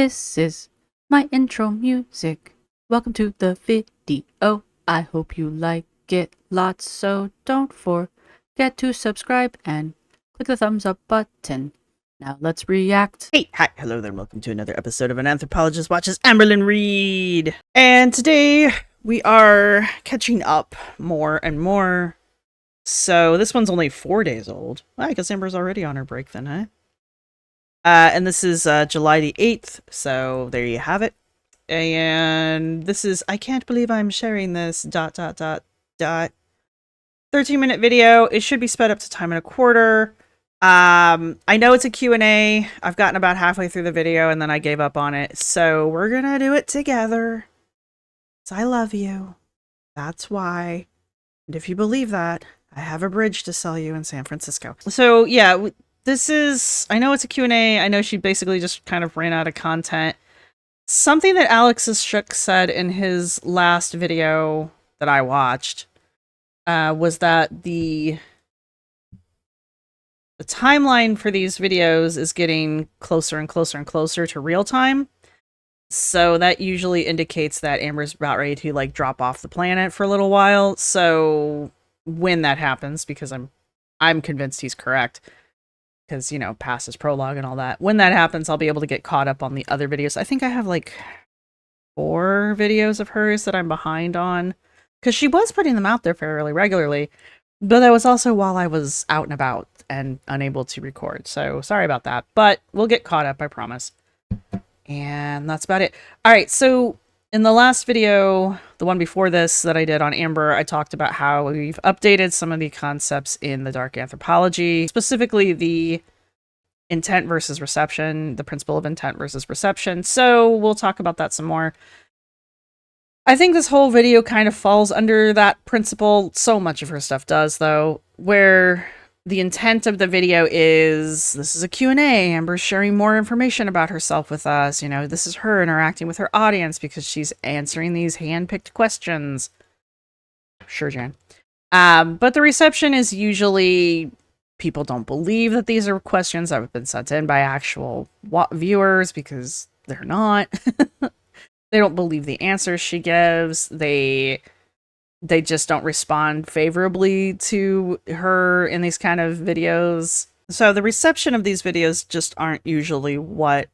This is my intro music. Welcome to the video. I hope you like it lots, so don't forget to subscribe and click the thumbs up button. Now let's react. Hey, hi, hello there, welcome to another episode of An Anthropologist Watches Amberlynn Read. And today we are catching up more and more. So this one's only 4 days old. Well, I guess Amber's already on her break then, huh? And this is July the 8th, so there you have it. And this is, I can't believe I'm sharing this, ... 13-minute video. It should be sped up to time and a quarter. I know it's a Q&A. I've gotten about halfway through the video and then I gave up on it. So we're gonna do it together. 'Cause I love you. That's why. And if you believe that, I have a bridge to sell you in San Francisco. So yeah, this is, I know it's a Q&A. I know she basically just kind of ran out of content. Something that Alex's Shook said in his last video that I watched was that the timeline for these videos is getting closer and closer and closer to real time. So that usually indicates that Amber's about ready to like drop off the planet for a little while. So when that happens, because I'm convinced he's correct, because, you know, past his prologue and all that. When that happens, I'll be able to get caught up on the other videos. I think I have like 4 videos of hers that I'm behind on, because she was putting them out there fairly regularly. But that was also while I was out and about and unable to record. So sorry about that. But we'll get caught up, I promise. And that's about it. All right, so in the last video, the one before this that I did on Amber, I talked about how we've updated some of the concepts in the dark anthropology, specifically the intent versus reception, the principle of intent versus reception. So we'll talk about that some more. I think this whole video kind of falls under that principle. So much of her stuff does, though, where the intent of the video is, this is a Q&A. Amber's sharing more information about herself with us. You know, this is her interacting with her audience because she's answering these hand-picked questions. Sure, Jan. But the reception is usually people don't believe that these are questions that have been sent in by actual viewers because they're not. They don't believe the answers she gives. They just don't respond favorably to her in these kind of videos. So the reception of these videos just aren't usually what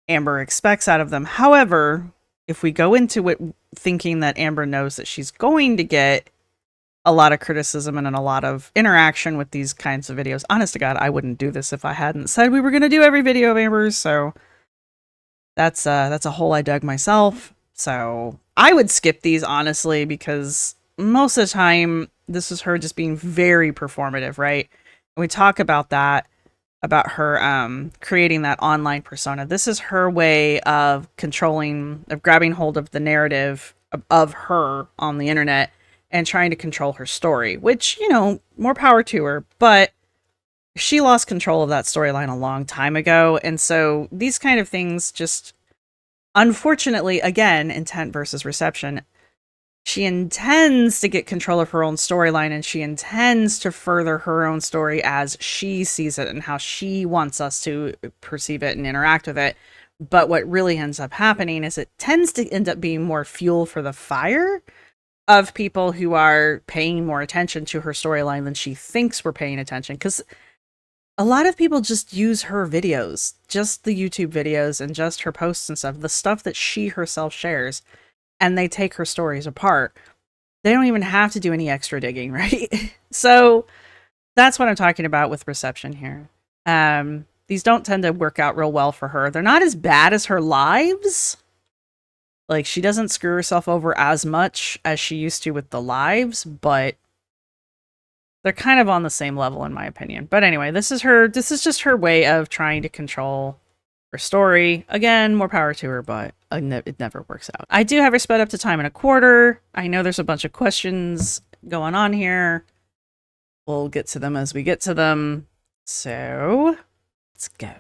Amber expects out of them. However, if we go into it thinking that Amber knows that she's going to get a lot of criticism and a lot of interaction with these kinds of videos, honest to God, I wouldn't do this if I hadn't said we were going to do every video of Amber's. So that's a hole I dug myself. So I would skip these, honestly, because most of the time this is her just being very performative, right? And we talk about that, about her creating that online persona. This is her way of controlling, of grabbing hold of the narrative of her on the internet and trying to control her story, which, you know, more power to her. But she lost control of that storyline a long time ago. And so these kind of things just, unfortunately, again, intent versus reception. She intends to get control of her own storyline, and she intends to further her own story as she sees it and how she wants us to perceive it and interact with it. But what really ends up happening is it tends to end up being more fuel for the fire of people who are paying more attention to her storyline than she thinks we're paying attention. Because a lot of people just use her videos, just the YouTube videos and just her posts and stuff, the stuff that she herself shares, and they take her stories apart. They don't even have to do any extra digging, right? So that's what I'm talking about with reception here. These don't tend to work out real well for her. They're not as bad as her lives. Like, she doesn't screw herself over as much as she used to with the lives, but they're kind of on the same level in my opinion. But anyway, this is just her way of trying to control her story. Again, more power to her, but it never works out. I do have her sped up to time and a quarter. I know there's a bunch of questions going on here. We'll get to them as we get to them. So let's go.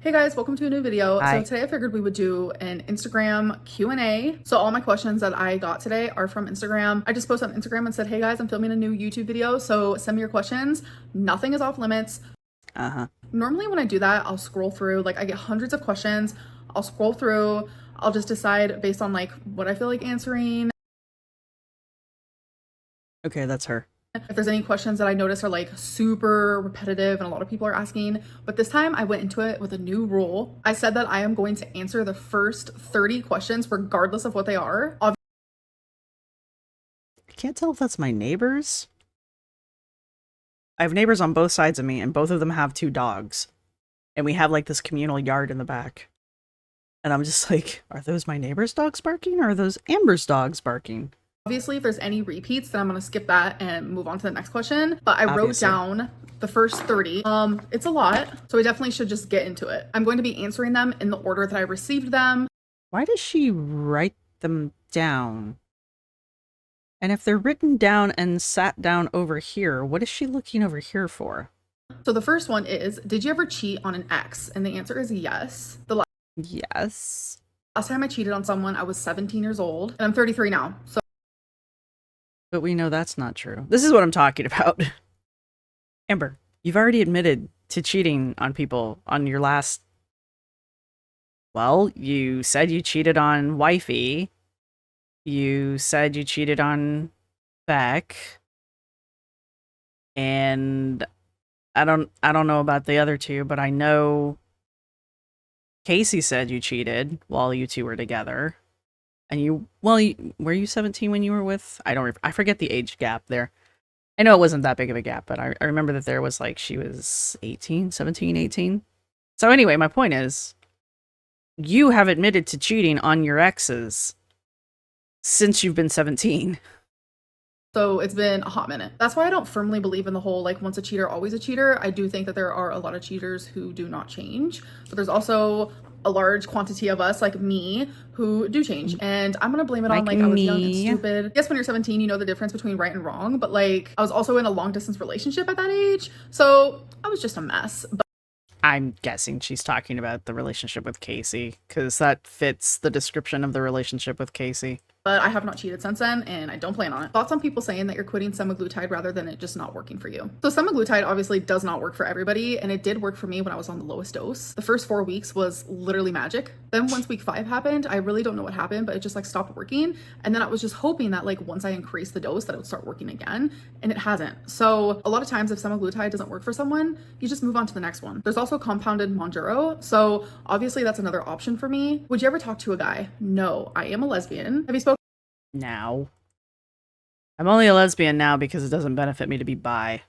Hey guys, welcome to a new video. Hi. So today I figured we would do an Instagram Q&A. So all my questions that I got today are from Instagram. I just posted on Instagram and said, hey guys, I'm filming a new YouTube video, so send me your questions. Nothing is off limits. Normally when I do that, I'll scroll through, like I get hundreds of questions I'll scroll through. I'll just decide based on like what I feel like answering. Okay, that's her. If there's any questions that I notice are like super repetitive and a lot of people are asking, but this time I went into it with a new rule. I said that I am going to answer the first 30 questions regardless of what they are. I can't tell if that's my neighbors. I have neighbors on both sides of me, and both of them have 2 dogs. And we have like this communal yard in the back. And I'm just like, are those my neighbor's dogs barking, or are those Amber's dogs barking? Obviously, if there's any repeats, then I'm going to skip that and move on to the next question. But I wrote down the first 30. It's a lot, so I definitely should just get into it. I'm going to be answering them in the order that I received them. Why does she write them down? And if they're written down and sat down over here, what is she looking over here for? So the first one is, did you ever cheat on an ex? And the answer is yes. Yes. Last time I cheated on someone, I was 17 years old, and I'm 33 now. So But we know that's not true. This is what I'm talking about. Amber, you've already admitted to cheating on people on your last... Well, you said you cheated on Wifey. You said you cheated on Beck. And I don't know about the other 2, but I know Casey said you cheated while you 2 were together. And were you 17 when you were with? I forget the age gap there. I know it wasn't that big of a gap, but I remember that there was like, she was 18, 17, 18. So anyway, my point is, you have admitted to cheating on your exes since you've been 17. So it's been a hot minute. That's why I don't firmly believe in the whole, like, once a cheater, always a cheater. I do think that there are a lot of cheaters who do not change, but there's also a large quantity of us, like me, who do change. And I'm gonna blame it on, like, I was young and stupid. Yes, when you're 17, you know the difference between right and wrong, but, like, I was also in a long distance relationship at that age, so I was just a mess. But I'm guessing she's talking about the relationship with Casey, because that fits the description of the relationship with Casey. But I have not cheated since then, and I don't plan on it. Thoughts on people saying that you're quitting semaglutide rather than it just not working for you? So semaglutide obviously does not work for everybody, and it did work for me when I was on the lowest dose. The first 4 weeks was literally magic. Then once week 5 happened, I really don't know what happened, but it just like stopped working. And then I was just hoping that like once I increased the dose that it would start working again, and it hasn't. So a lot of times if semaglutide doesn't work for someone, you just move on to the next one. There's also compounded Mounjaro, so obviously that's another option for me. Would you ever talk to a guy? No, I am a lesbian. Have you spoken? Now. I'm only a lesbian now because it doesn't benefit me to be bi.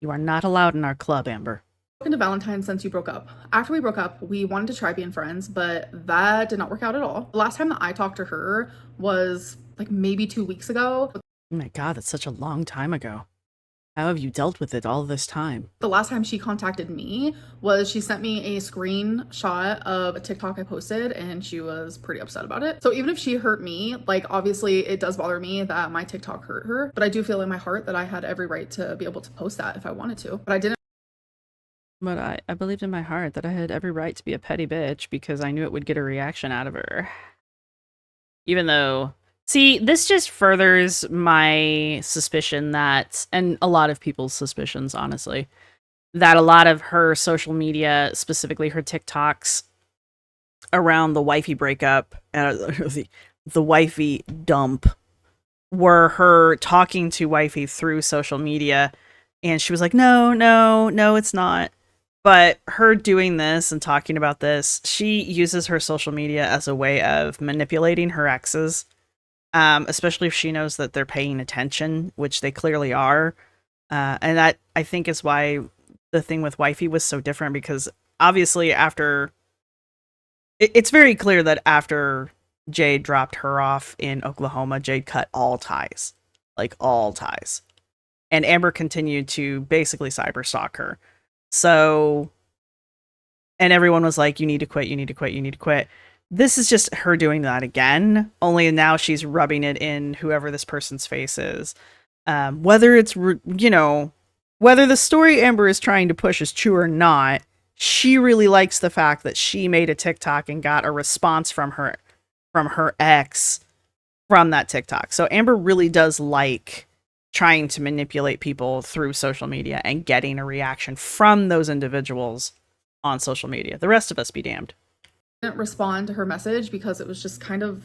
You are not allowed in our club, Amber. To Valentine since you broke up. After we broke up, we wanted to try being friends, but that did not work out at all. The last time that I talked to her was like maybe 2 weeks ago. Oh my god, that's such a long time ago. How have you dealt with it all this time? The last time she contacted me was she sent me a screenshot of a TikTok I posted, and she was pretty upset about it. So even if she hurt me, like obviously it does bother me that my TikTok hurt her, but I do feel in my heart that I had every right to be able to post that if I wanted to, but I didn't. But I believed in my heart that I had every right to be a petty bitch because I knew it would get a reaction out of her. Even though... See, this just furthers my suspicion that, and a lot of people's suspicions, honestly, that a lot of her social media, specifically her TikToks, around the wifey breakup, the wifey dump, were her talking to wifey through social media, and she was like, no, it's not. But her doing this and talking about this, she uses her social media as a way of manipulating her exes. Especially if she knows that they're paying attention, which they clearly are. And that, I think, is why the thing with Wifey was so different, because obviously after... It's very clear that after Jade dropped her off in Oklahoma, Jade cut all ties. Like, all ties. And Amber continued to basically cyberstalk her. So... And everyone was like, you need to quit, you need to quit, you need to quit. This is just her doing that again, only now she's rubbing it in whoever this person's face is. Whether it's, whether the story Amber is trying to push is true or not, she really likes the fact that she made a TikTok and got a response from her ex from that TikTok. So Amber really does like trying to manipulate people through social media and getting a reaction from those individuals on social media. The rest of us be damned. didn't respond to her message because it was just kind of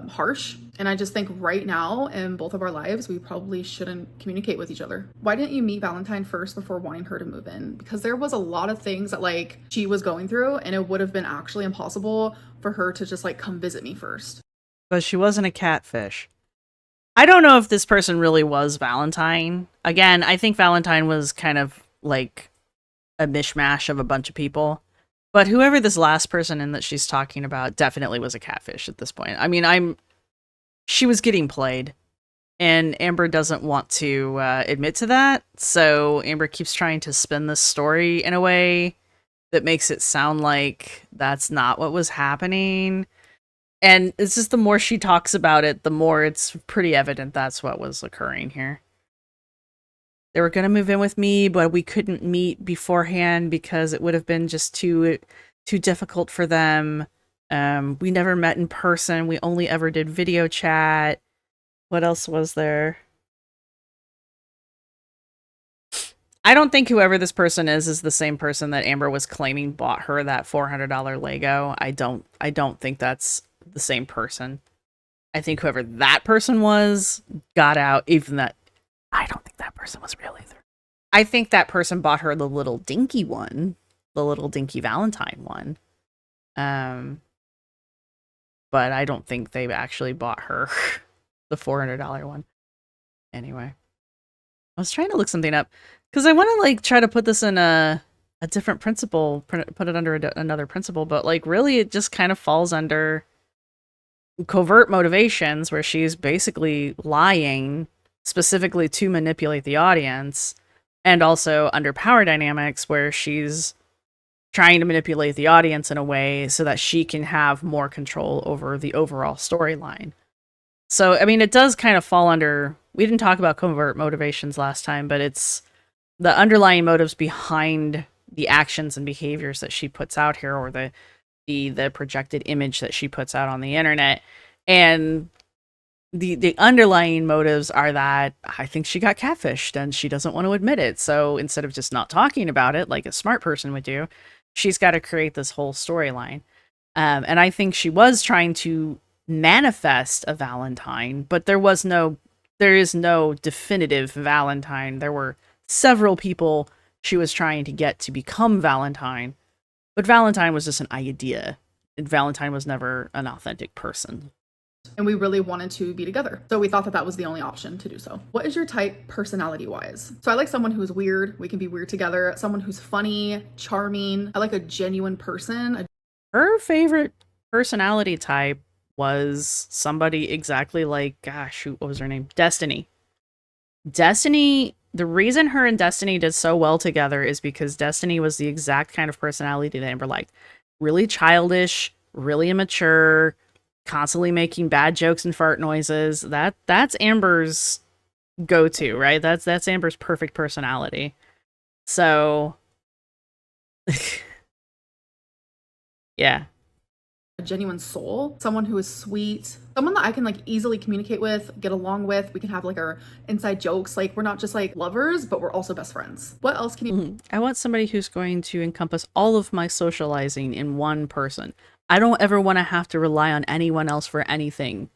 harsh. And I just think right now in both of our lives, we probably shouldn't communicate with each other. Why didn't you meet Valentine first before wanting her to move in? Because there was a lot of things that like she was going through, and it would have been actually impossible for her to just like come visit me first. But she wasn't a catfish. I don't know if this person really was Valentine. Again, I think Valentine was kind of like a mishmash of a bunch of people. But whoever this last person in that she's talking about definitely was a catfish at this point. I mean, she was getting played, and Amber doesn't want to admit to that. So Amber keeps trying to spin this story in a way that makes it sound like that's not what was happening. And it's just the more she talks about it, the more it's pretty evident that's what was occurring here. They were going to move in with me, but we couldn't meet beforehand because it would have been just too difficult for them. We never met in person. We only ever did video chat. What else was there? I don't think whoever this person is the same person that Amber was claiming bought her that $400 Lego. I don't think that's the same person. I think whoever that person was got out, even that I don't think that person was real either. I think that person bought her the little dinky one, the little dinky Valentine one. But I don't think they actually bought her the $400 one. Anyway, I was trying to look something up because I want to like try to put this in a different principle, put it under another principle, but like really it just kind of falls under covert motivations where she's basically lying specifically to manipulate the audience, and also under power dynamics where she's trying to manipulate the audience in a way so that she can have more control over the overall storyline. So, I mean, it does kind of fall under, we didn't talk about covert motivations last time, but it's the underlying motives behind the actions and behaviors that she puts out here, or the projected image that she puts out on the internet. And the underlying motives are that I think she got catfished and she doesn't want to admit it. So instead of just not talking about it like a smart person would do, she's got to create this whole storyline. And I think she was trying to manifest a Valentine, but there is no definitive Valentine. There were several people she was trying to get to become Valentine, but Valentine was just an idea. And Valentine was never an authentic person. And we really wanted to be together. So we thought that that was the only option to do so. What is your type personality-wise? So I like someone who's weird. We can be weird together. Someone who's funny, charming. I like a genuine person. Her favorite personality type was somebody exactly like, gosh, shoot, what was her name? Destiny. Destiny, the reason her and Destiny did so well together is because Destiny was the exact kind of personality that Amber liked. Really childish, really immature, constantly making bad jokes and fart noises. That's Amber's go-to, right? That's Amber's perfect personality. So yeah. A genuine soul, someone who is sweet, someone that I can like easily communicate with, get along with. We can have like our inside jokes. Like we're not just like lovers, but we're also best friends. What else can you? I want somebody who's going to encompass all of my socializing in one person. I don't ever want to have to rely on anyone else for anything.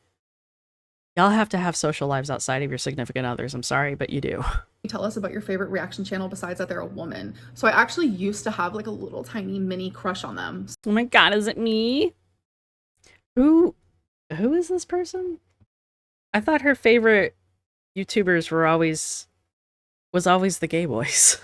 Y'all have to have social lives outside of your significant others. I'm sorry, but you do. Tell us about your favorite reaction channel besides that they're a woman. So I actually used to have like a little tiny mini crush on them. Oh my god, is it me? Who is this person? I thought her favorite YouTubers was always the gay boys.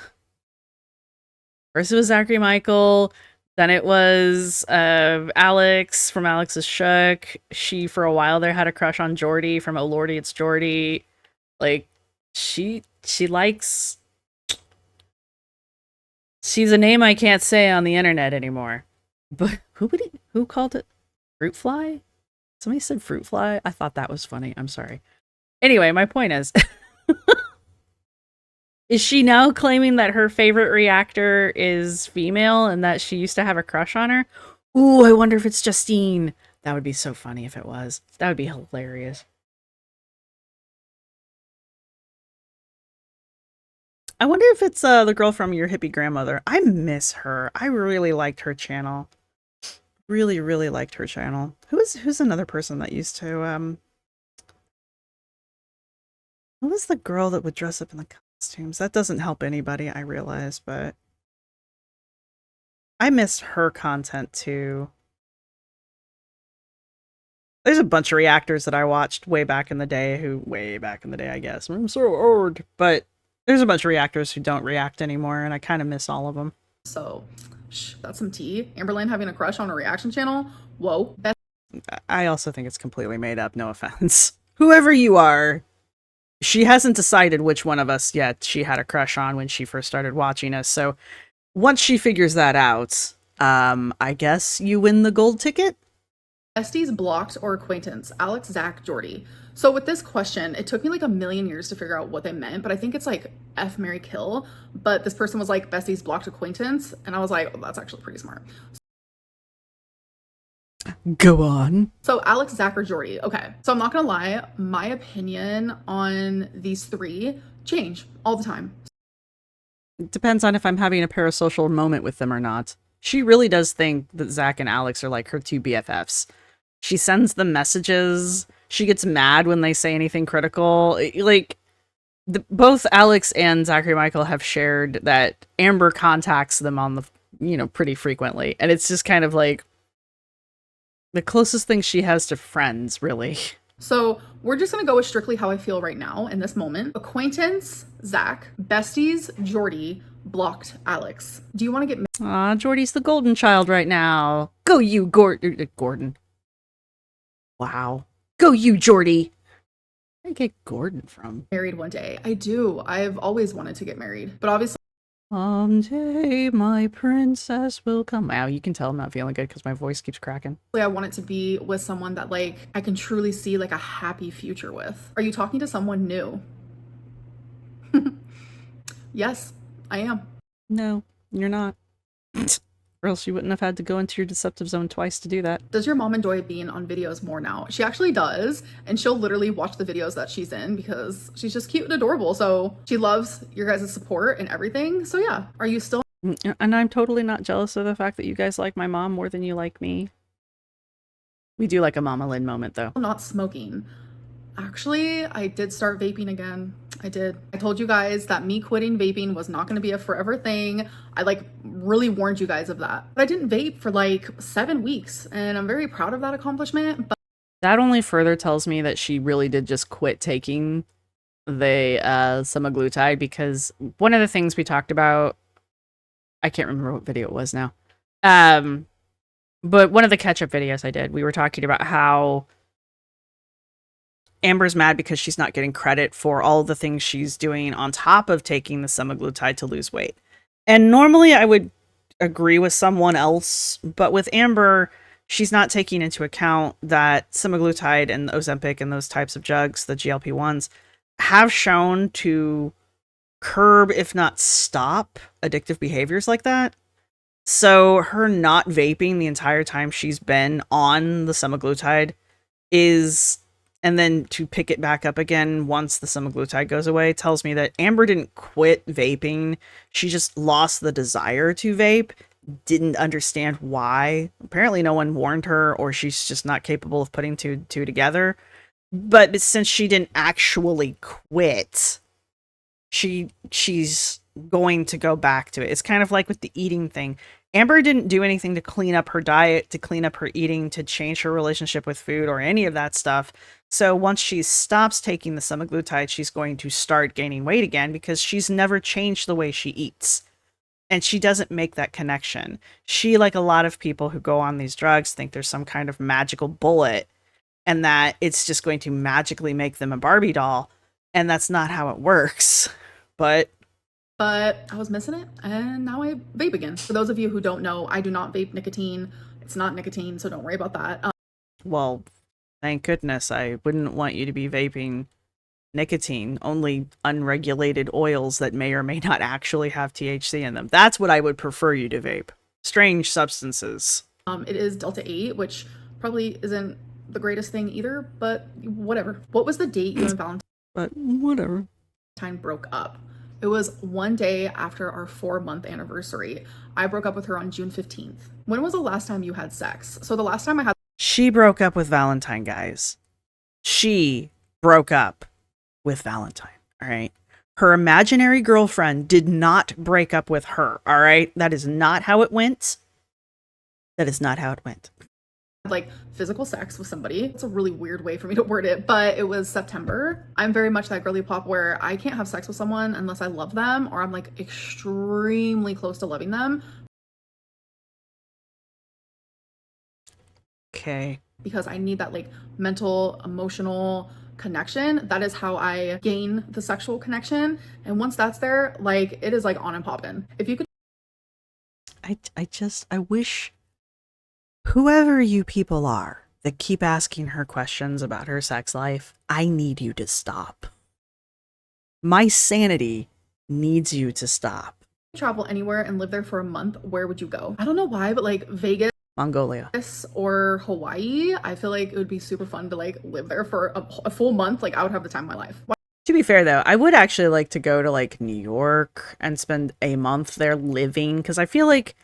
First it was Zachary Michael, then it was Alex from Alex's Shook. She for a while there had a crush on Jordy from Oh Lordy It's Jordy. Like she likes, she's a name I can't say on the internet anymore. But who called it fruit fly? Somebody said fruit fly. I thought that was funny. I'm sorry. Anyway, my point is, is she now claiming that her favorite reactor is female and that she used to have a crush on her? Ooh, I wonder if it's Justine. That would be so funny if it was. That would be hilarious. I wonder if it's the girl from Your Hippie Grandmother. I miss her. I really liked her channel. really, really liked her channel. Who's another person that used to who was the girl that would dress up in the costumes? That doesn't help anybody, I realize, but I missed her content too. There's a bunch of reactors that I watched way back in the day I guess. I'm so old, but there's a bunch of reactors who don't react anymore, and I kind of miss all of them. So, that's some tea. Amberlynn having a crush on a reaction channel? Whoa. I also think it's completely made up, no offense. Whoever you are, she hasn't decided which one of us yet she had a crush on when she first started watching us, so once she figures that out, I guess you win the gold ticket? Besties, blocked, or acquaintance? Alex, Zach, Jordy. So with this question, it took me like a million years to figure out what they meant, but I think it's like F, marry, kill. But this person was like besties, blocked, acquaintance, and I was like, oh, that's actually pretty smart. Go on. So Alex, Zach, or Jordy. Okay, so I'm not gonna lie, my opinion on these three change all the time. It depends on if I'm having a parasocial moment with them or not. She really does think that Zach and Alex are like her two BFFs. She sends them messages. She gets mad when they say anything critical. Like, both Alex and Zachary Michael have shared that Amber contacts them on the, pretty frequently. And it's just kind of like the closest thing she has to friends, really. So we're just gonna go with strictly how I feel right now in this moment. Acquaintance, Zach. Besties, Jordy. Blocked, Alex. Do you want to get Aw, Jordy's the golden child right now. Go you, Gordon. Wow. Go you, Jordy. Where did I get Gordon from? married one day? I do. I've always wanted to get married, but obviously Someday my princess will come. Wow, you can tell I'm not feeling good because my voice keeps cracking. I want it to be with someone that like I can truly see like a happy future with. Are you talking to someone new? Yes, I am. No, you're not. Or else you wouldn't have had to go into your deceptive zone twice to do that. Does your mom enjoy being on videos more now? She actually does, and she'll literally watch the videos that she's in because she's just cute and adorable. So she loves your guys' support and everything. So yeah, are you still? And I'm totally not jealous of the fact that you guys like my mom more than you like me. We do like a Mama Lynn moment, though. Not smoking. Actually, I did start vaping again. I did. I told you guys that me quitting vaping was not going to be a forever thing. I like really warned you guys of that. But I didn't vape for like 7 weeks, and I'm very proud of that accomplishment. But that only further tells me that she really did just quit taking the semaglutide, because one of the things we talked about, I can't remember what video it was now. But one of the catch-up videos I did, we were talking about how Amber's mad because she's not getting credit for all the things she's doing on top of taking the semaglutide to lose weight. And normally I would agree with someone else, but with Amber, she's not taking into account that semaglutide and Ozempic and those types of drugs, the GLP-1s, have shown to curb, if not stop, addictive behaviors like that. So her not vaping the entire time she's been on the semaglutide is... and then to pick it back up again once the semaglutide goes away tells me that Amber didn't quit vaping. She just lost the desire to vape, didn't understand why. Apparently no one warned her, or she's just not capable of putting two together. But since she didn't actually quit, she's going to go back to it. It's kind of like with the eating thing. Amber didn't do anything to clean up her diet, to clean up her eating, to change her relationship with food, or any of that stuff. So once she stops taking the semaglutide, she's going to start gaining weight again because she's never changed the way she eats. And she doesn't make that connection. She, like a lot of people who go on these drugs, think there's some kind of magical bullet and that it's just going to magically make them a Barbie doll. And that's not how it works. But I was missing it, and now I vape again. For those of you who don't know, I do not vape nicotine. It's not nicotine, so don't worry about that. Well, thank goodness. I wouldn't want you to be vaping nicotine, only unregulated oils that may or may not actually have THC in them. That's what I would prefer you to vape. Strange substances. It is Delta 8, which probably isn't the greatest thing either, but whatever. What was the date you and Valentine But whatever. broke up? It was one day after our 4-month anniversary. I broke up with her on June 15th. When was the last time you had sex? So the last time I had She broke up with Valentine, guys. She broke up with Valentine, all right? Her imaginary girlfriend did not break up with her, all right? That is not how it went. That is not how it went. like physical sex with somebody. It's a really weird way for me to word it, but it was September. I'm very much that girly pop where I can't have sex with someone unless I love them or I'm like extremely close to loving them. Okay. Because I need that like mental, emotional connection. That is how I gain the sexual connection. And once that's there, like it is like on and popping. If you could I wish whoever you people are that keep asking her questions about her sex life, I need you to stop. My sanity needs you to stop. travel anywhere and live there for a month, where would you go? I don't know why, but like Vegas Mongolia. or Hawaii, I feel like it would be super fun to like live there for a full month. Like I would have the time of my life. To be fair, though, I would actually like to go to like New York and spend a month there living, because I feel like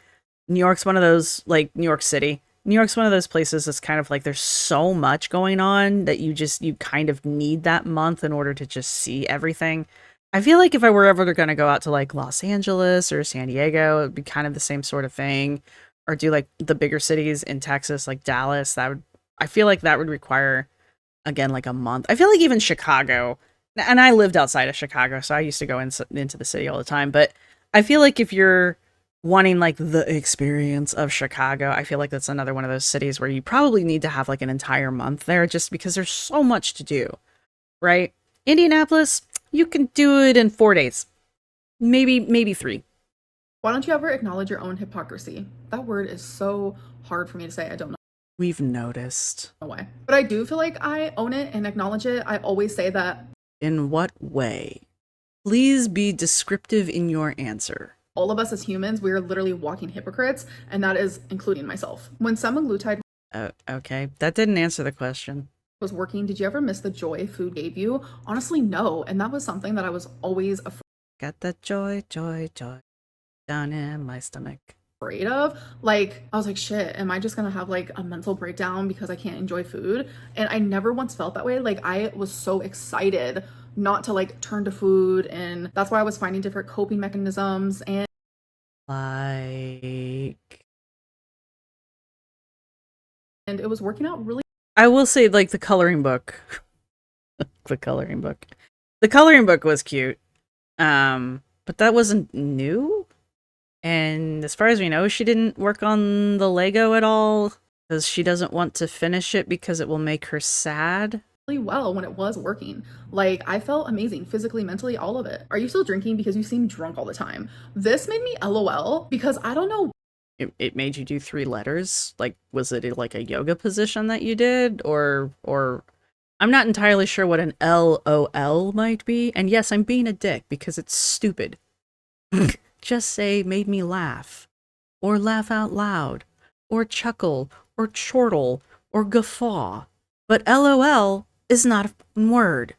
New York's one of those, like New York City. New York's one of those places that's kind of like there's so much going on that you kind of need that month in order to just see everything. I feel like if I were ever going to go out to like Los Angeles or San Diego, it would be kind of the same sort of thing. Or do like the bigger cities in Texas, like Dallas. I feel like that would require, again, like a month. I feel like even Chicago, and I lived outside of Chicago, so I used to go into the city all the time. But I feel like if you're wanting like the experience of Chicago, I feel like that's another one of those cities where you probably need to have like an entire month there just because there's so much to do, right? Indianapolis, you can do it in 4 days, maybe 3. Why don't you ever acknowledge your own hypocrisy? That word is so hard for me to say. I don't know We've noticed. why. But I do feel like I own it and acknowledge it. I always say that In what way? Please be descriptive in your answer. all of us as humans, we are literally walking hypocrites, and that is including myself. When semaglutide Okay, that didn't answer the question. was working, did you ever miss the joy food gave you? Honestly, no. And that was something that I was always Got that joy down in my stomach. afraid of. Like, I was like, shit, am I just gonna have like a mental breakdown because I can't enjoy food? And I never once felt that way. Like, I was so excited not to like turn to food, and that's why I was finding different coping mechanisms, and it was working out really. I will say, like, the coloring book. The coloring book. The coloring book was cute. But that wasn't new. And as far as we know, she didn't work on the Lego at all because she doesn't want to finish it because it will make her sad. Well when it was working. Like, I felt amazing physically, mentally, all of it. Are you still drinking? Because you seem drunk all the time. This made me LOL because I don't know. It made you do 3 letters? Like, was it like a yoga position that you did? Or I'm not entirely sure what an LOL might be. And yes, I'm being a dick because it's stupid. Just say made me laugh. Or laugh out loud. Or chuckle. Or chortle. Or guffaw. But LOL is not a word.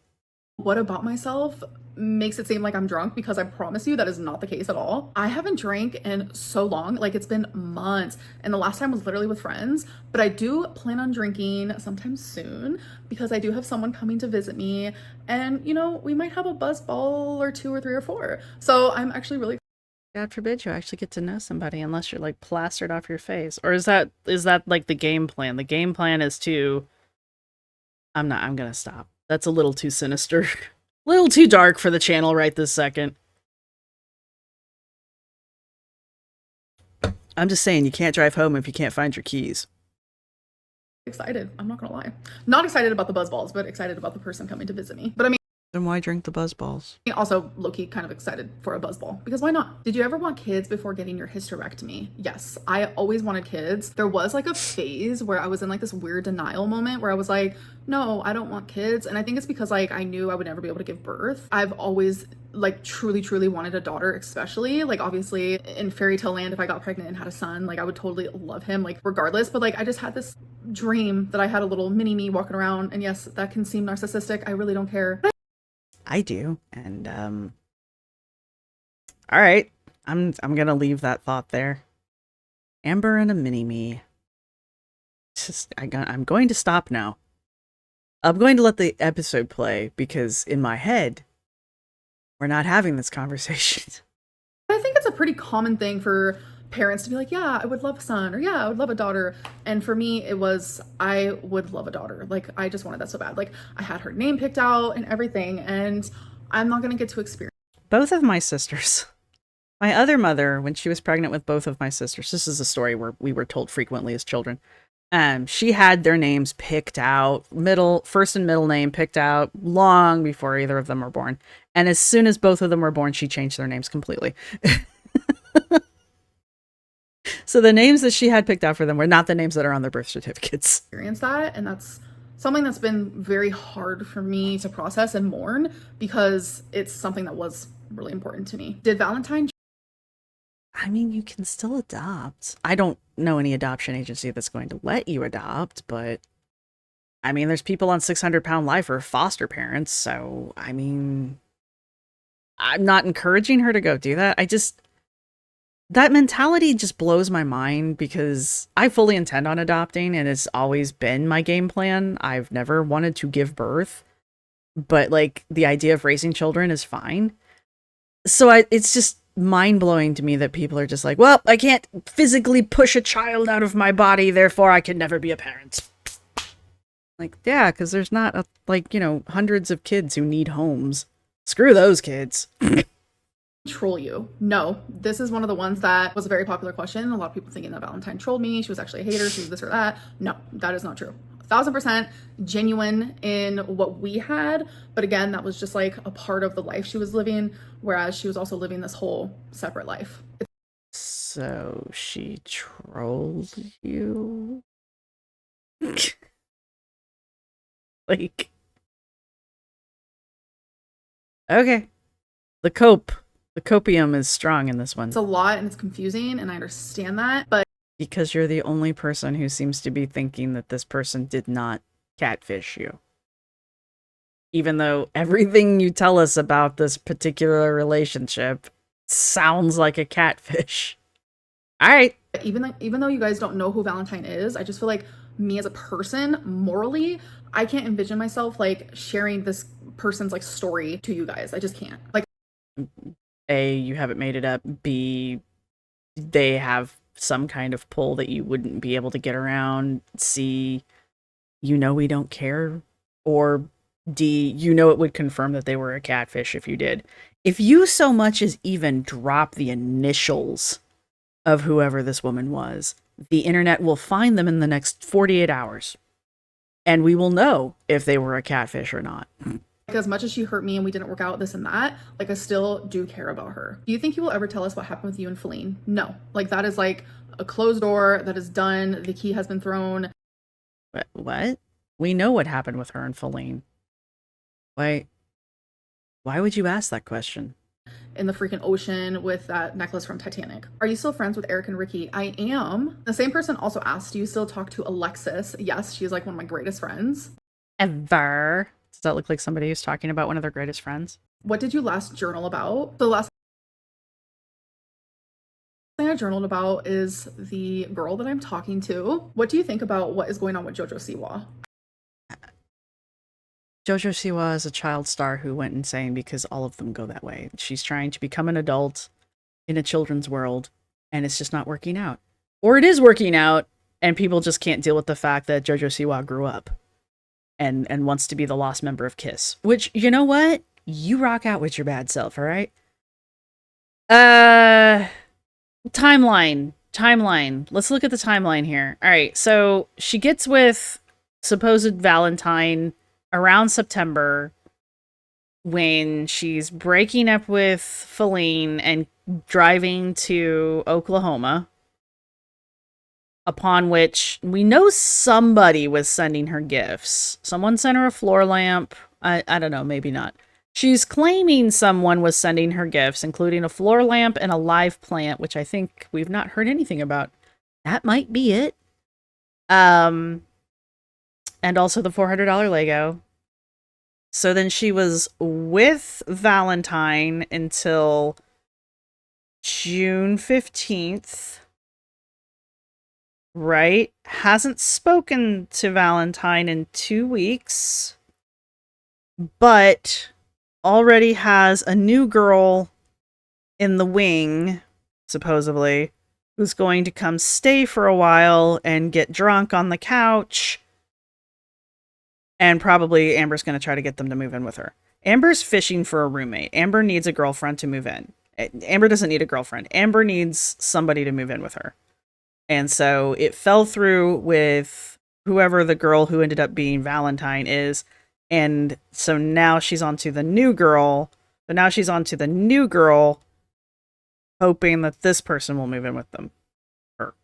What about myself makes it seem like I'm drunk, because I promise you that is not the case at all. I haven't drank in so long, like it's been months, and the last time was literally with friends, but I do plan on drinking sometime soon because I do have someone coming to visit me, and you know, we might have a buzz ball or 2 or 3 or 4. So I'm actually really God forbid you actually get to know somebody unless you're like plastered off your face. Or is that like the game plan? The game plan is to I'm gonna stop. That's a little too sinister. A little too dark for the channel right this second. I'm just saying, you can't drive home if you can't find your keys. excited. I'm not gonna lie. Not excited about the buzz balls, but excited about the person coming to visit me. But I mean, Then why drink the buzz balls? also low-key kind of excited for a buzz ball, because why not? Did you ever want kids before getting your hysterectomy? Yes, I always wanted kids. There was like a phase where I was in like this weird denial moment where I was like, no, I don't want kids. And I think it's because like I knew I would never be able to give birth. I've always like truly wanted a daughter, especially like obviously in fairy tale land, if I got pregnant and had a son, like I would totally love him, like regardless. But like I just had this dream that I had a little mini me walking around, and yes, that can seem narcissistic. I really don't care. I do, and All right. I'm gonna leave that thought there. Amber and a mini-me. I'm going to stop now. I'm going to let the episode play because in my head, we're not having this conversation. I think it's a pretty common thing for parents to be like, yeah, I would love a son, or yeah, I would love a daughter. And for me, it was, I would love a daughter. Like, I just wanted that so bad. Like, I had her name picked out and everything, and I'm not going to get to experience. Both of my sisters. My other mother, when she was pregnant with both of my sisters, this is a story where we were told frequently as children. She had their names picked out, first and middle name picked out long before either of them were born. And as soon as both of them were born, she changed their names completely. So the names that she had picked out for them were not the names that are on their birth certificates. Experience that, and that's something that's been very hard for me to process and mourn because it's something that was really important to me. Did Valentine? I mean, you can still adopt. I don't know any adoption agency that's going to let you adopt, but I mean, there's people on 600-pound life or foster parents, so I mean, I'm not encouraging her to go do that. That mentality just blows my mind because I fully intend on adopting and it's always been my game plan. I've never wanted to give birth, but like the idea of raising children is fine. So it's just mind-blowing to me that people are just like, well, I can't physically push a child out of my body, therefore I can never be a parent. Like, yeah, because there's not hundreds of kids who need homes. Screw those kids. Troll you? No, this is one of the ones that was a very popular question. A lot of people thinking that Valentine trolled me. She was actually a hater. She was this or that. No, that is not true. 1000% genuine in what we had. But again, that was just like a part of the life she was living, whereas she was also living this whole separate life. So she trolled you? Like, okay. The copium is strong in this one. It's a lot and it's confusing, and I understand that, but because you're the only person who seems to be thinking that this person did not catfish you. Even though everything you tell us about this particular relationship sounds like a catfish. All right. even though you guys don't know who Valentine is, I just feel like me as a person, morally, I can't envision myself like sharing this person's like story to you guys. I just can't. Like, A, you haven't made it up. B, they have some kind of pull that you wouldn't be able to get around. C, we don't care. Or D, it would confirm that they were a catfish if you did. If you so much as even drop the initials of whoever this woman was, the internet will find them in the next 48 hours. And we will know if they were a catfish or not. as much as she hurt me and we didn't work out this and that, like I still do care about her. Do you think you will ever tell us what happened with you and Feline? No. Like that is like a closed door that is done. The key has been thrown. What? We know what happened with her and Feline. Why would you ask that question? In the freaking ocean with that necklace from Titanic. Are you still friends with Eric and Ricky? I am. The same person also asked, do you still talk to Alexis? Yes, she's like one of my greatest friends. Ever. Does that look like somebody who's talking about one of their greatest friends? What did you last journal about? The last thing I journaled about is the girl that I'm talking to. What do you think about what is going on with Jojo Siwa? Jojo Siwa is a child star who went insane because all of them go that way. She's trying to become an adult in a children's world, and it's just not working out. Or it is working out, and people just can't deal with the fact that Jojo Siwa grew up and wants to be the lost member of Kiss. Which, you know what? You rock out with your bad self, all right? Timeline. Let's look at the timeline here. All right, so she gets with supposed Valentine around September when she's breaking up with Feline and driving to Oklahoma, upon which we know somebody was sending her gifts. Someone sent her a floor lamp. I don't know, maybe not. She's claiming someone was sending her gifts, including a floor lamp and a live plant, which I think we've not heard anything about. That might be it. And also the $400 Lego. So then she was with Valentine until June 15th, right? Hasn't spoken to Valentine in 2 weeks, but already has a new girl in the wing, supposedly, who's going to come stay for a while and get drunk on the couch. And probably Amber's going to try to get them to move in with her. Amber's fishing for a roommate. Amber needs a girlfriend to move in. Amber doesn't need a girlfriend. Amber needs somebody to move in with her. And so it fell through with whoever the girl who ended up being Valentine is. And so now she's on to the new girl. But now she's on to the new girl, hoping that this person will move in with them. Her.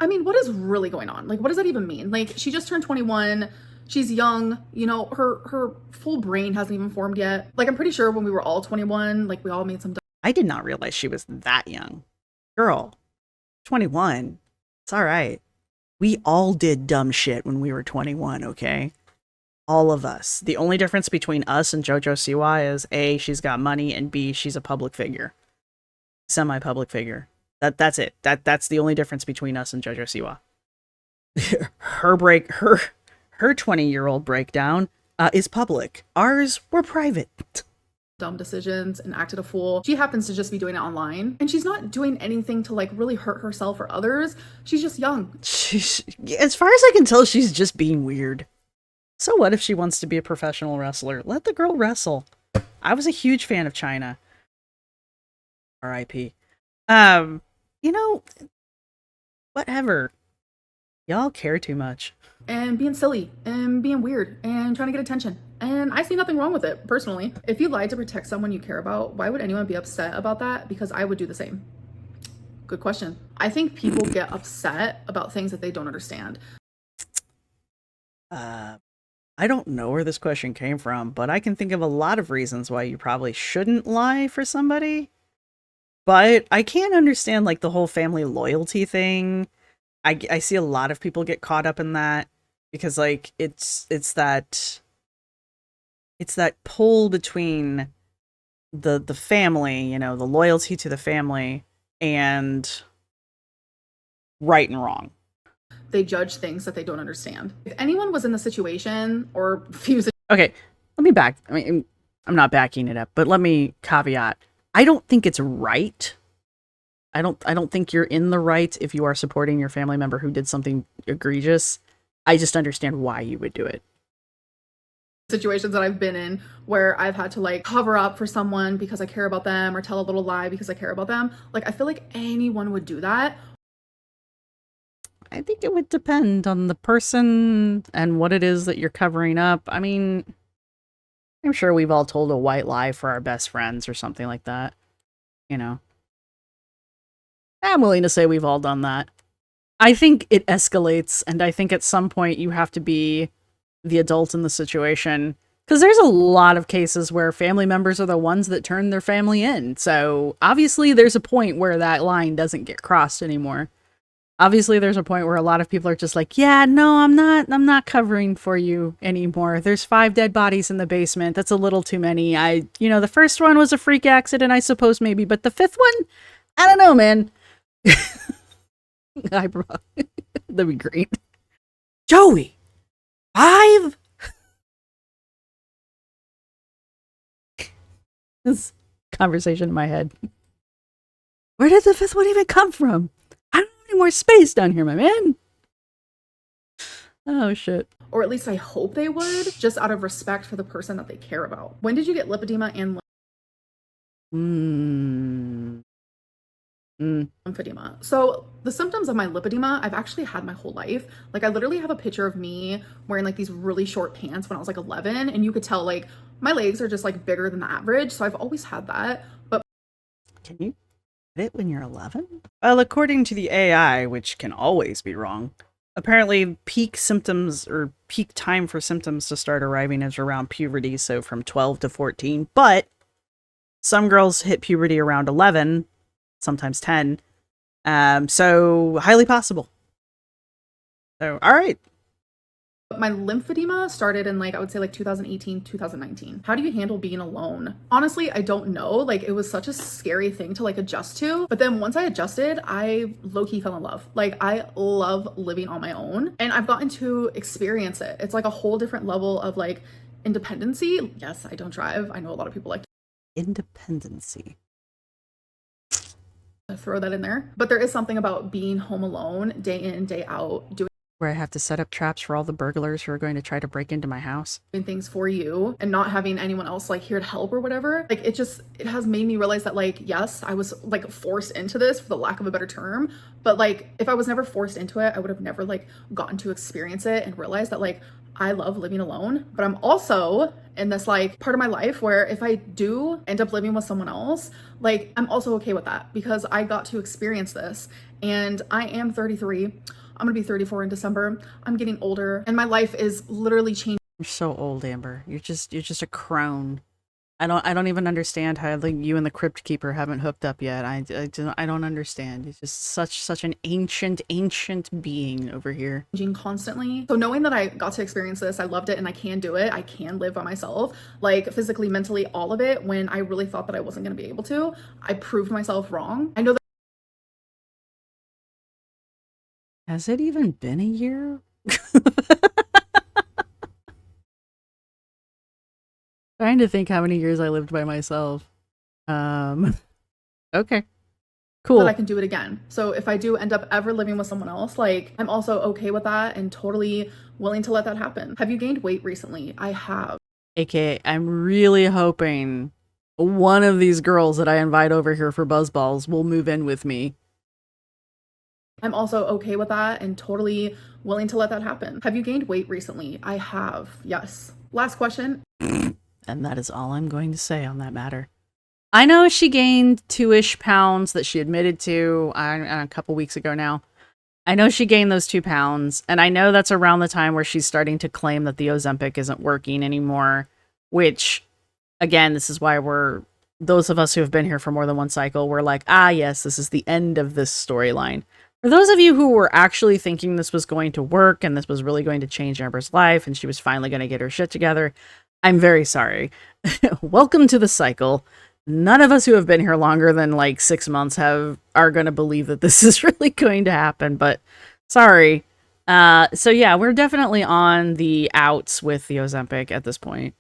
I mean, what is really going on? Like, what does that even mean? Like, she just turned 21. She's young. You know, her full brain hasn't even formed yet. Like, I'm pretty sure when we were all 21, like, we all made some. I did not realize she was that young. Girl, 21. It's all right. We all did dumb shit when we were 21, okay? All of us. The only difference between us and JoJo Siwa is A, she's got money, and B, she's a public figure. Semi-public figure. That's it. That's the only difference between us and JoJo Siwa. her 20-year-old breakdown is public. Ours were private. Dumb decisions and acted a fool. She happens to just be doing it online, and she's not doing anything to like really hurt herself or others. She's just young. As far as I can tell, she's just being weird. So what if she wants to be a professional wrestler? Let the girl wrestle. I was a huge fan of China. R.I.P. You know, whatever. Y'all care too much. And being silly and being weird and trying to get attention. And I see nothing wrong with it, personally. If you lied to protect someone you care about, why would anyone be upset about that? Because I would do the same. Good question. I think people get upset about things that they don't understand. I don't know where this question came from, but I can think of a lot of reasons why you probably shouldn't lie for somebody. But I can't understand like the whole family loyalty thing. I see a lot of people get caught up in that because like it's that pull between the family, you know, the loyalty to the family and right and wrong. They judge things that they don't understand. If anyone was in the situation or few. Okay, let me back. I mean, I'm not backing it up, but let me caveat. I don't think it's right. I don't think you're in the right if you are supporting your family member who did something egregious. I just understand why you would do it. Situations that I've been in where I've had to like cover up for someone because I care about them or tell a little lie because I care about them. Like, I feel like anyone would do that. I think it would depend on the person and what it is that you're covering up. I mean, I'm sure we've all told a white lie for our best friends or something like that. You know, I'm willing to say we've all done that. I think it escalates, and I think at some point you have to be the adult in the situation. Because there's a lot of cases where family members are the ones that turn their family in. So obviously there's a point where that line doesn't get crossed anymore. Obviously there's a point where a lot of people are just like, yeah, no, I'm not covering for you anymore. There's 5 dead bodies in the basement. That's a little too many. The first one was a freak accident, I suppose, maybe, but the 5th one, I don't know, man. That'd be great. Joey, 5? This conversation in my head. Where did the 5th one even come from? I don't have any more space down here, my man. Oh, shit. Or at least I hope they would, just out of respect for the person that they care about. When did you get lipedema and lymphedema? So the symptoms of my lipedema, I've actually had my whole life. Like, I literally have a picture of me wearing like these really short pants when I was like 11, and you could tell like my legs are just like bigger than the average. So I've always had that. But can you get it when you're 11? Well, according to the AI, which can always be wrong, apparently peak symptoms or peak time for symptoms to start arriving is around puberty, so from 12 to 14. But some girls hit puberty around 11, sometimes 10. So highly possible. So, all right. My lymphedema started in like, I would say like 2018, 2019. How do you handle being alone? Honestly, I don't know. Like it was such a scary thing to like adjust to. But then once I adjusted, I low-key fell in love. Like I love living on my own and I've gotten to experience it. It's like a whole different level of like independency. Yes, I don't drive. I know a lot of people like Independency. to throw that in there. But there is something about being home alone day in, day out, doing Where I have to set up traps for all the burglars who are going to try to break into my house. things for you and not having anyone else like here to help or whatever. Like it has made me realize that like, yes, I was like forced into this for the lack of a better term. But like, if I was never forced into it, I would have never like gotten to experience it and realize that like, I love living alone, but I'm also in this like part of my life where if I do end up living with someone else, like I'm also okay with that because I got to experience this and I am 33. I'm gonna be 34 in December. I'm getting older and my life is literally changing. You're so old, Amber. You're just a crone. I don't even understand how like you and the Crypt Keeper haven't hooked up yet. I don't understand. He's just such an ancient being over here. Constantly. So knowing that I got to experience this, I loved it and I can do it. I can live by myself, like physically, mentally, all of it. When I really thought that I wasn't going to be able to, I proved myself wrong. I know that. Has it even been a year? Trying to think how many years I lived by myself. Okay. Cool. That I can do it again. So if I do end up ever living with someone else, like I'm also okay with that and totally willing to let that happen. Have you gained weight recently? I have. AKA, I'm really hoping one of these girls that I invite over here for buzzballs will move in with me. I'm also okay with that and totally willing to let that happen. Have you gained weight recently? I have. Yes. Last question. And that is all I'm going to say on that matter. I know she gained 2-ish pounds that she admitted to a couple weeks ago now. I know she gained those 2 pounds, and I know that's around the time where she's starting to claim that the Ozempic isn't working anymore, which, again, this is why those of us who have been here for more than one cycle, we're like, ah, yes, this is the end of this storyline. For those of you who were actually thinking this was going to work and this was really going to change Amber's life and she was finally going to get her shit together, I'm very sorry. Welcome to the cycle. None of us who have been here longer than like 6 months are going to believe that this is really going to happen, but sorry. So yeah, we're definitely on the outs with the Ozempic at this point.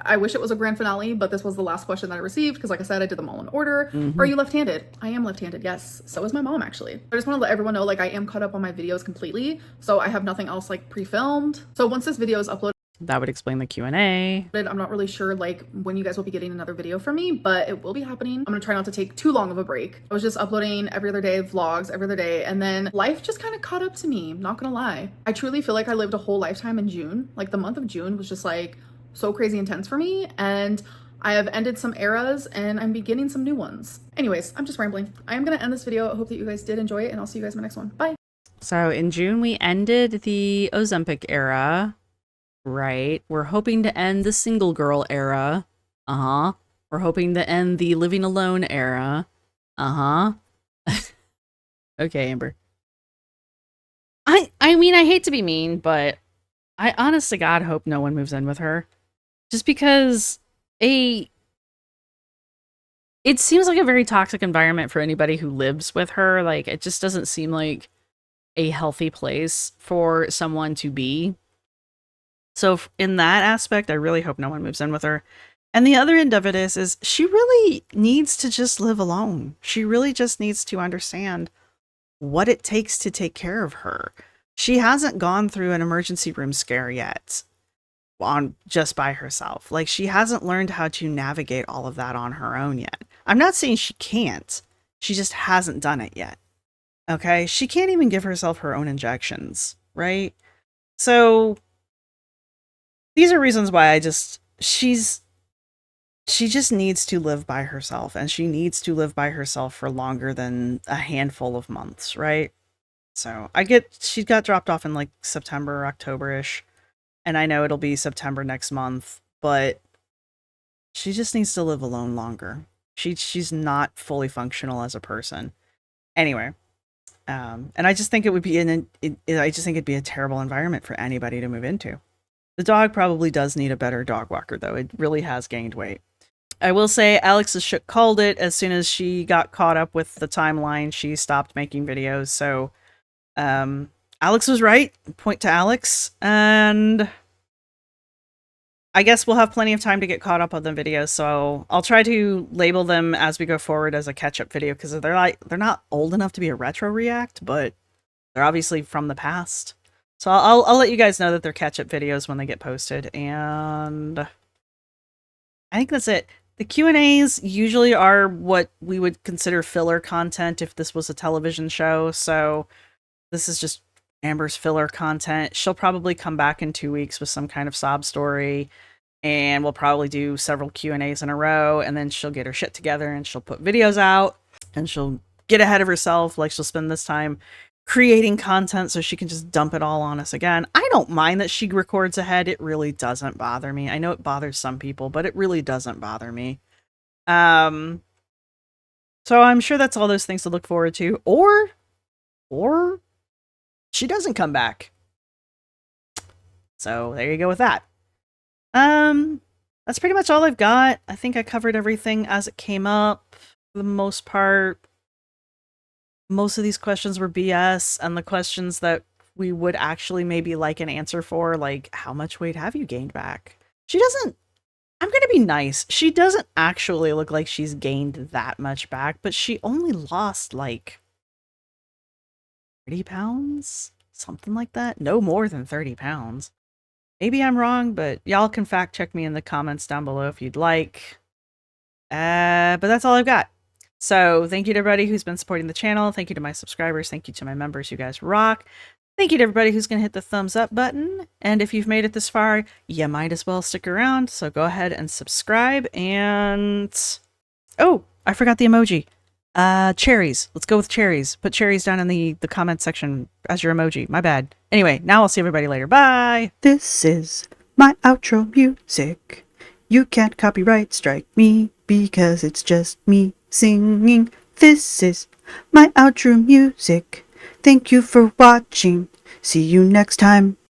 I wish it was a grand finale, but this was the last question that I received because, like I said, I did them all in order. Are you left-handed? I am left-handed, yes. So is my mom, actually. I just want to let everyone know, like, I am caught up on my videos completely, so I have nothing else, like, pre-filmed. So once this video is uploaded, that would explain the Q&A. I'm not really sure, like, when you guys will be getting another video from me, but it will be happening. I'm gonna try not to take too long of a break. I was just uploading every other day, vlogs every other day, and then life just kind of caught up to me, not gonna lie. I truly feel like I lived a whole lifetime in June. Like, the month of June was just, like, so crazy intense for me, and I have ended some eras and I'm beginning some new ones. Anyways, I'm just rambling. I am gonna end this video. I hope that you guys did enjoy it, and I'll see you guys in my next one. Bye. So in June, we ended the Ozempic era, right? We're hoping to end the single girl era. We're hoping to end the living alone era. Okay, Amber. I mean, I hate to be mean, but I honest to God hope no one moves in with her. Just because it seems like a very toxic environment for anybody who lives with her. Like, it just doesn't seem like a healthy place for someone to be. So in that aspect, I really hope no one moves in with her. And the other end of it is she really needs to just live alone. She really just needs to understand what it takes to take care of her. She hasn't gone through an emergency room scare yet. On just by herself. Like, she hasn't learned how to navigate all of that on her own yet. I'm not saying she can't. She just hasn't done it yet. Okay? She can't even give herself her own injections, right? So these are reasons why she just needs to live by herself, and she needs to live by herself for longer than a handful of months, right? So she got dropped off in like September, October-ish. And I know it'll be September next month, but she just needs to live alone longer. She's not fully functional as a person. Anyway, And I just think it would be I just think it'd be a terrible environment for anybody to move into. The dog probably does need a better dog walker, though. It really has gained weight. I will say Alex called it as soon as she got caught up with the timeline. She stopped making videos. So Alex was right. Point to Alex. And I guess we'll have plenty of time to get caught up on the videos. So I'll try to label them as we go forward as a catch-up video, because they're not old enough to be a retro react, but they're obviously from the past. So I'll let you guys know that they're catch-up videos when they get posted. And I think that's it. The Q&As usually are what we would consider filler content if this was a television show. So this is just Amber's filler content. She'll probably come back in 2 weeks with some kind of sob story, and we'll probably do several Q&As in a row, and then she'll get her shit together and she'll put videos out, and she'll get ahead of herself. Like, she'll spend this time creating content so she can just dump it all on us again. I don't mind that she records ahead. It really doesn't bother me. I know it bothers some people, but it really doesn't bother me. So I'm sure that's all those things to look forward to. Or she doesn't come back. So there you go with that. That's pretty much all I've got. I think I covered everything as it came up for the most part. Most of these questions were BS, and the questions that we would actually maybe like an answer for, like, how much weight have you gained back? She doesn't, I'm going to be nice. She doesn't actually look like she's gained that much back, but she only lost like 30 pounds, something like that. No more than 30 pounds. Maybe I'm wrong, but y'all can fact check me in the comments down below if you'd like. But that's all I've got. So thank you to everybody who's been supporting the channel. Thank you to my subscribers. Thank you to my members. You guys rock. Thank you to everybody who's going to hit the thumbs up button. And if you've made it this far, you might as well stick around. So go ahead and subscribe. And oh, I forgot the emoji. Cherries. Let's go with cherries. Put cherries down in the comment section as your emoji. My bad. Anyway, now I'll see everybody later. Bye. This is my outro music. You can't copyright strike me because it's just me singing. This is my outro music. Thank you for watching. See you next time.